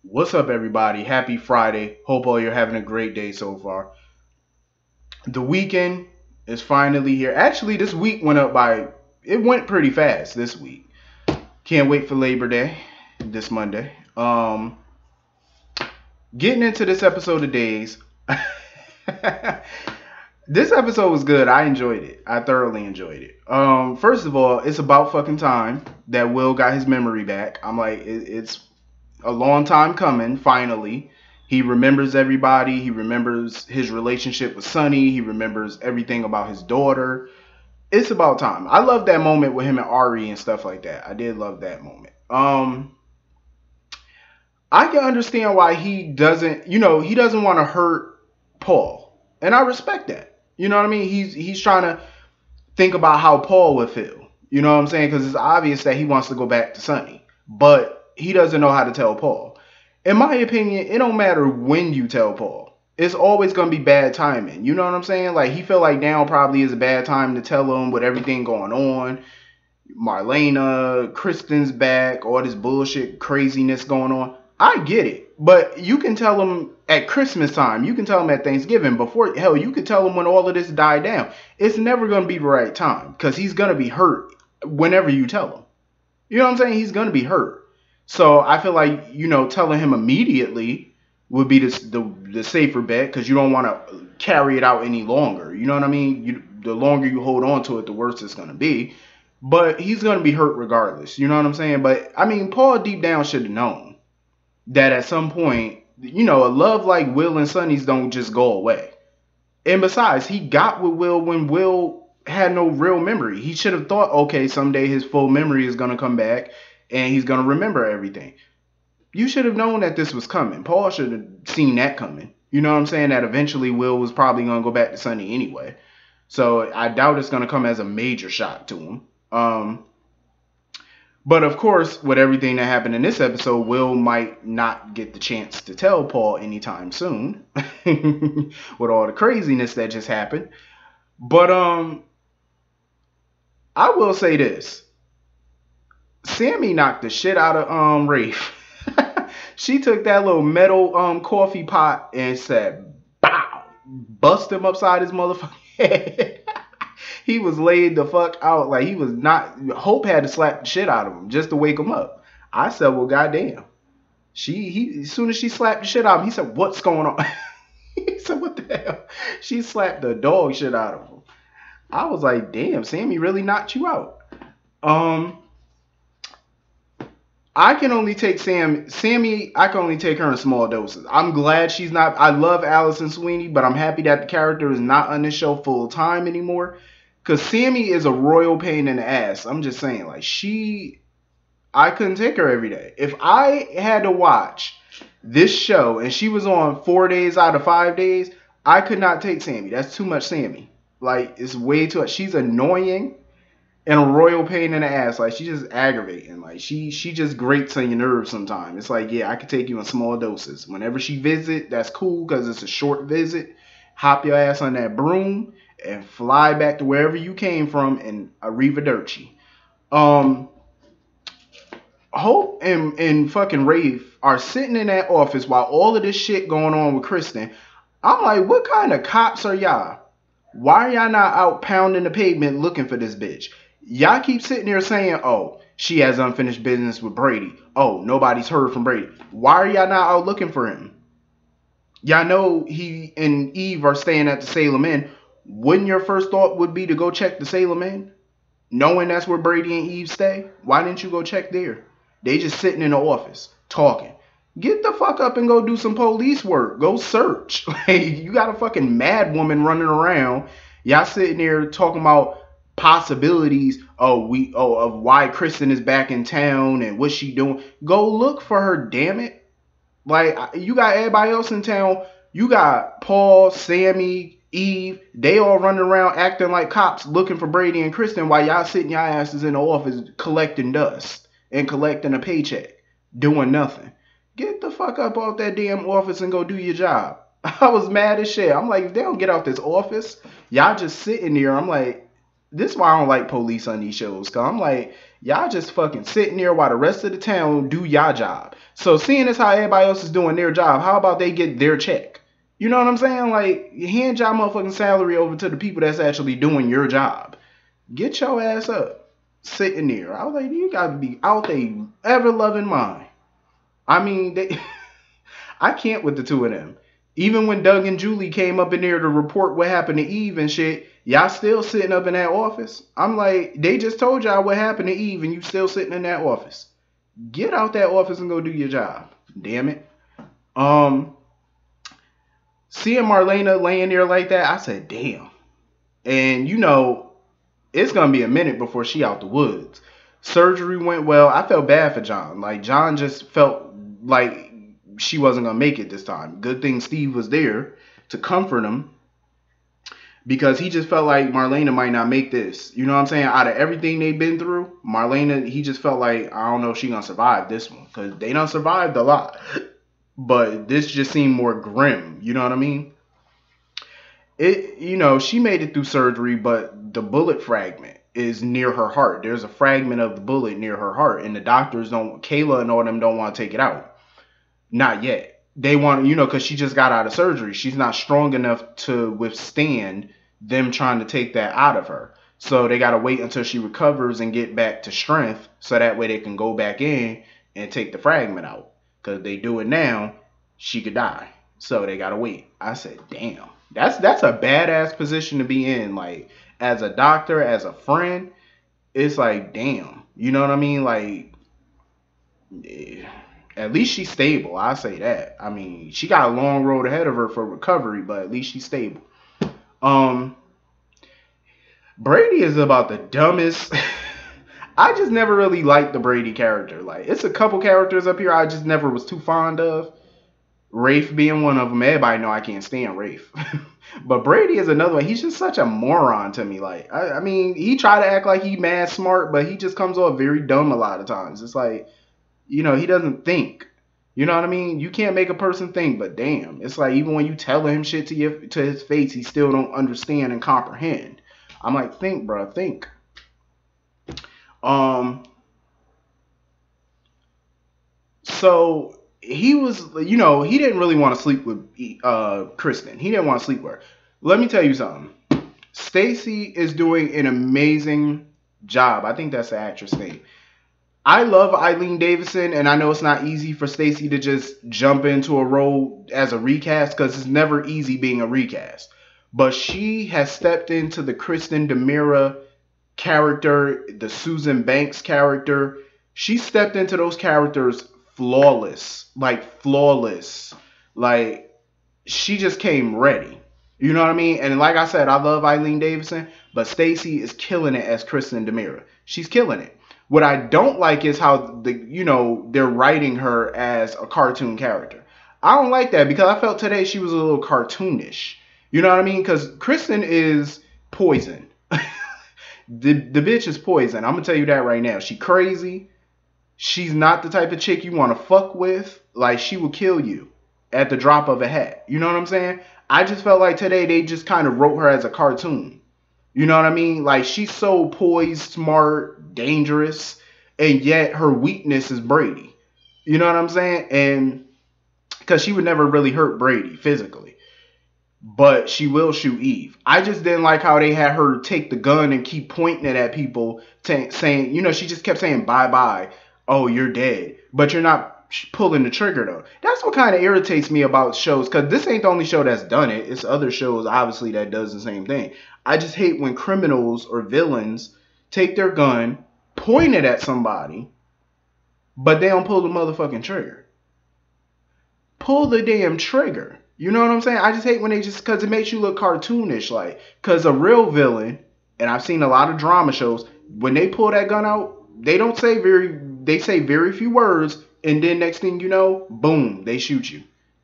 What's up, everybody? Happy Friday. Hope all you're having a great day so far. The weekend is finally here. Actually, this week it went pretty fast this week. Can't wait for Labor Day this Monday. Getting into this episode of Days. This episode was good. I enjoyed it. I thoroughly enjoyed it. First of all, it's about fucking time that Will got his memory back. I'm like, it's a long time coming, finally. He remembers everybody. He remembers his relationship with Sonny. He remembers everything about his daughter. It's about time. I love that moment with him and Ari and stuff like that. I did love that moment. I can understand why he doesn't want to hurt Paul. And I respect that. You know what I mean? He's trying to think about how Paul would feel. You know what I'm saying? Because it's obvious that he wants to go back to Sonny. But he doesn't know how to tell Paul. In my opinion, it don't matter when you tell Paul. It's always gonna be bad timing. You know what I'm saying? Like he felt like now probably is a bad time to tell him with everything going on. Marlena, Kristen's back, all this bullshit craziness going on. I get it. But you can tell him at Christmas time. You can tell him at Thanksgiving. Before hell, you could tell him when all of this died down. It's never gonna be the right time. Because he's gonna be hurt whenever you tell him. You know what I'm saying? He's gonna be hurt. So I feel like telling him immediately would be the safer bet because you don't want to carry it out any longer. You know what I mean? The longer you hold on to it, the worse it's gonna be. But he's gonna be hurt regardless. You know what I'm saying? But I mean, Paul deep down should have known that at some point, a love like Will and Sonny's don't just go away. And besides, he got with Will when Will had no real memory. He should have thought, okay, someday his full memory is going to come back and he's going to remember everything. You should have known that this was coming. Paul should have seen that coming. You know what I'm saying? That eventually Will was probably going to go back to Sonny anyway. So I doubt it's going to come as a major shock to him. But of course, with everything that happened in this episode, Will might not get the chance to tell Paul anytime soon with all the craziness that just happened. But I will say this. Sammy knocked the shit out of Rafe. She took that little metal coffee pot and said, "Bow!" Bust him upside his motherfucking head. He was laid the fuck out. Like he was not. Hope had to slap the shit out of him just to wake him up. I said, well, goddamn. As soon as she slapped the shit out of him, he said, what's going on? He said, what the hell? She slapped the dog shit out of him. I was like, damn, Sammy really knocked you out. I can only take Sammy, I can only take her in small doses. I'm glad she's not. I love Allison Sweeney, but I'm happy that the character is not on this show full time anymore. Because Sammy is a royal pain in the ass. I'm just saying, like, I couldn't take her every day. If I had to watch this show and she was on 4 days out of 5 days, I could not take Sammy. That's too much Sammy. Like, it's way too much. She's annoying and a royal pain in the ass. Like, she's just aggravating. Like, she just grates on your nerves sometimes. It's like, yeah, I could take you in small doses. Whenever she visit, that's cool because it's a short visit. Hop your ass on that broom and fly back to wherever you came from and arrivederci. Hope and fucking Rafe are sitting in that office while all of this shit going on with Kristen. I'm like, what kind of cops are y'all? Why are y'all not out pounding the pavement looking for this bitch? Y'all keep sitting there saying, oh, she has unfinished business with Brady. Oh, nobody's heard from Brady. Why are y'all not out looking for him? Y'all know he and Eve are staying at the Salem Inn. Wouldn't your first thought would be to go check the Salem Inn? Knowing that's where Brady and Eve stay? Why didn't you go check there? They just sitting in the office talking. Get the fuck up and go do some police work. Go search. Like, you got a fucking mad woman running around. Y'all sitting there talking about possibilities of why Kristen is back in town and what she doing. Go look for her, damn it. Like, you got everybody else in town. You got Paul, Sammy, Eve. They all running around acting like cops looking for Brady and Kristen while y'all sitting your asses in the office collecting dust and collecting a paycheck, doing nothing. Get the fuck up off that damn office and go do your job. I was mad as shit. I'm like, if they don't get out this office, y'all just sitting there. I'm like, this is why I don't like police on these shows. Cause I'm like, Y'all just fucking sitting there while the rest of the town do y'all job. So seeing as how everybody else is doing their job, how about they get their check? You know what I'm saying? Like, hand y'all motherfucking salary over to the people that's actually doing your job. Get your ass up. Sitting there. I was like, you gotta be out there ever loving mind. I mean, they I can't with the two of them. Even when Doug and Julie came up in there to report what happened to Eve and shit, y'all still sitting up in that office. I'm like, they just told y'all what happened to Eve and you still sitting in that office. Get out that office and go do your job. Damn it. Seeing Marlena laying there like that, I said, damn. And you know, it's gonna be a minute before she out the woods. Surgery went well. I felt bad for John. Like, John just felt like she wasn't gonna make it this time. Good thing Steve was there to comfort him, because he just felt like Marlena might not make this. You know what I'm saying? Out of everything they've been through, Marlena, he just felt like, I don't know if she gonna survive this one, because they done survived a lot. But this just seemed more grim. You know what I mean? You know, she made it through surgery, but the bullet fragment is near her heart. There's a fragment of the bullet near her heart, and the doctors don't, Kayla and all them don't want to take it out. Not yet. They want, you know, because she just got out of surgery. She's not strong enough to withstand them trying to take that out of her. So they got to wait until she recovers and get back to strength, so that way they can go back in and take the fragment out. Because they do it now, she could die. So they got to wait. I said, damn. That's a badass position to be in. Like, as a doctor, as a friend, it's like, damn. You know what I mean? Like, yeah. At least she's stable. I say that. I mean, she got a long road ahead of her for recovery, but at least she's stable. Brady is about the dumbest. I just never really liked the Brady character. Like, it's a couple characters up here I just never was too fond of. Rafe being one of them. Everybody know I can't stand Rafe. But Brady is another one. He's just such a moron to me. Like, I mean, he try to act like he mad smart, but he just comes off very dumb a lot of times. It's like, you know, he doesn't think. You know what I mean? You can't make a person think, but damn. It's like, even when you tell him shit to his face, he still don't understand and comprehend. I'm like, think, bro, think. So he was, you know, he didn't really want to sleep with Kristen. He didn't want to sleep with her. Let me tell you something. Stacy is doing an amazing job. I think that's the actress name. I love Eileen Davidson, and I know it's not easy for Stacy to just jump into a role as a recast, because it's never easy being a recast. But she has stepped into the Kristen DeMira character, the Susan Banks character. She stepped into those characters flawless. Like, flawless. Like, she just came ready. You know what I mean? And like I said, I love Eileen Davidson, but Stacy is killing it as Kristen DeMira. She's killing it. What I don't like is how they're writing her as a cartoon character. I don't like that, because I felt today she was a little cartoonish. You know what I mean? Because Kristen is poison. the bitch is poison. I'm gonna tell you that right now. She crazy. She's not the type of chick you want to fuck with. Like, she will kill you at the drop of a hat. You know what I'm saying? I just felt like today they just kind of wrote her as a cartoon. You know what I mean? Like, she's so poised, smart, dangerous, and yet her weakness is Brady. You know what I'm saying? And because she would never really hurt Brady physically, but she will shoot Eve. I just didn't like how they had her take the gun and keep pointing it at people, saying, you know, she just kept saying, bye-bye, oh, you're dead, but you're not pulling the trigger, though. That's what kind of irritates me about shows, because this ain't the only show that's done it. It's other shows, obviously, that does the same thing. I just hate when criminals or villains take their gun, point it at somebody, but they don't pull the motherfucking trigger. Pull the damn trigger. You know what I'm saying? I just hate when they just, because it makes you look cartoonish. Like, because a real villain, and I've seen a lot of drama shows, when they pull that gun out, they say very few words, and then next thing you know, boom, they shoot you.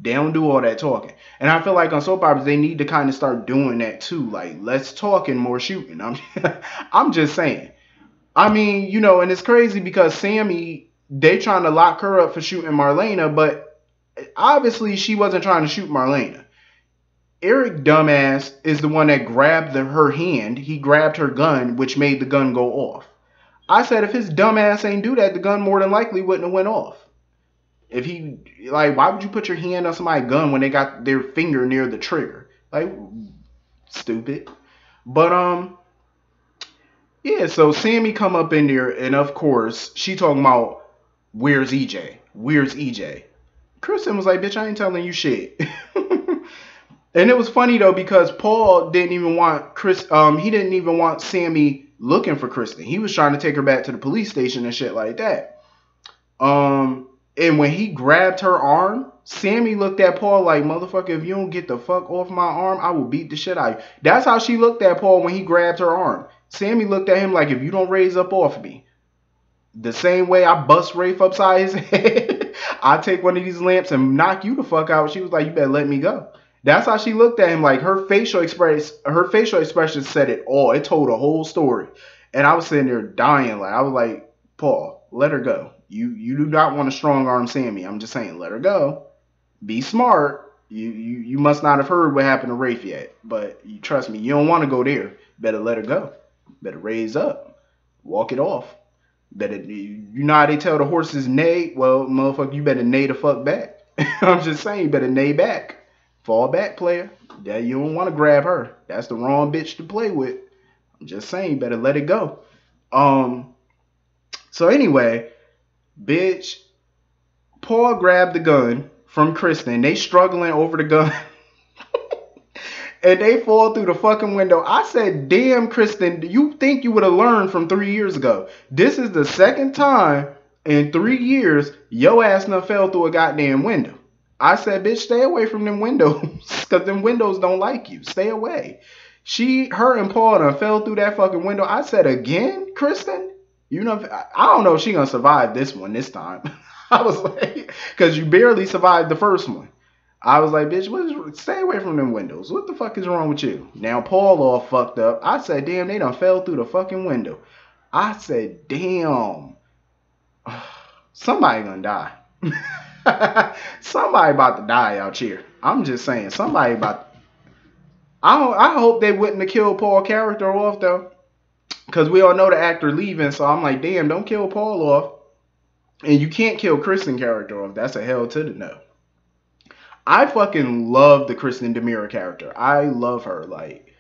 They don't do all that talking. And I feel like on soap operas, they need to kind of start doing that too. Like, less talking, more shooting. I'm just saying. I mean, you know, and it's crazy because Sammy, they trying to lock her up for shooting Marlena, but obviously she wasn't trying to shoot Marlena. Eric dumbass is the one that grabbed her hand. He grabbed her gun, which made the gun go off. I said if his dumb ass ain't do that, the gun more than likely wouldn't have went off. If he, like, why would you put your hand on somebody's gun when they got their finger near the trigger? Like, stupid. But yeah. So Sammy come up in there, and of course she talking about where's EJ? Where's EJ? Kristen was like, bitch, I ain't telling you shit. And it was funny though because Paul didn't even want he didn't even want Sammy looking for Kristen. He was trying to take her back to the police station and shit like that. And when he grabbed her arm, Sammy looked at Paul like, motherfucker, if you don't get the fuck off my arm, I will beat the shit out of you. That's how she looked at Paul when he grabbed her arm. Sammy looked at him like, if you don't raise up off me, the same way I bust Rafe upside his head, I take one of these lamps and knock you the fuck out. She was like, you better let me go. That's how she looked at him. Like her facial expression said it all. It told a whole story. And I was sitting there dying. Like I was like, Paul, let her go. You do not want to strong arm Sammy. I'm just saying, let her go. Be smart. You must not have heard what happened to Rafe yet. But you trust me, you don't want to go there. Better let her go. Better raise up. Walk it off. Better, you know how they tell the horses neigh? Well, motherfucker, you better neigh the fuck back. I'm just saying, you better neigh back. Fall back, player. Yeah, you don't want to grab her. That's the wrong bitch to play with. I'm just saying, you better let it go. So anyway, bitch, Paul grabbed the gun from Kristen. They struggling over the gun. And they fall through the fucking window. I said, damn, Kristen, you think you would have learned from 3 years ago. This is the second time in 3 years your ass done fell through a goddamn window. I said, bitch, stay away from them windows. Because them windows don't like you. Stay away. Her and Paul done fell through that fucking window. I said, again, Kristen? You know, I don't know if she gonna survive this one this time. I was like, because you barely survived the first one. I was like, bitch, stay away from them windows. What the fuck is wrong with you? Now, Paul all fucked up. I said, damn, they done fell through the fucking window. I said, damn. Somebody gonna die. Somebody about to die out here. I'm just saying, somebody about to... I hope they wouldn't have killed Paul's character off, though. Because we all know the actor leaving, so I'm like, damn, don't kill Paul off. And you can't kill Kristen character off. That's a hell to the no. I fucking love the Kristen DeMira character. I love her. Like,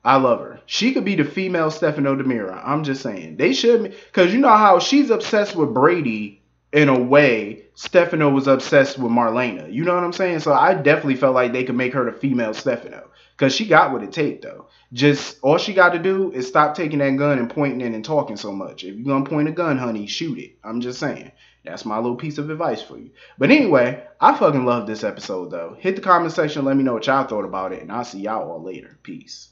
I love her. She could be the female Stefano DeMira. I'm just saying. They should, because you know how she's obsessed with Brady in a way Stefano was obsessed with Marlena. You know what I'm saying? So I definitely felt like they could make her the female Stefano. Because she got what it takes, though. Just, all she got to do is stop taking that gun and pointing it and talking so much. If you're going to point a gun, honey, shoot it. I'm just saying. That's my little piece of advice for you. But anyway, I fucking love this episode, though. Hit the comment section. Let me know what y'all thought about it. And I'll see y'all all later. Peace.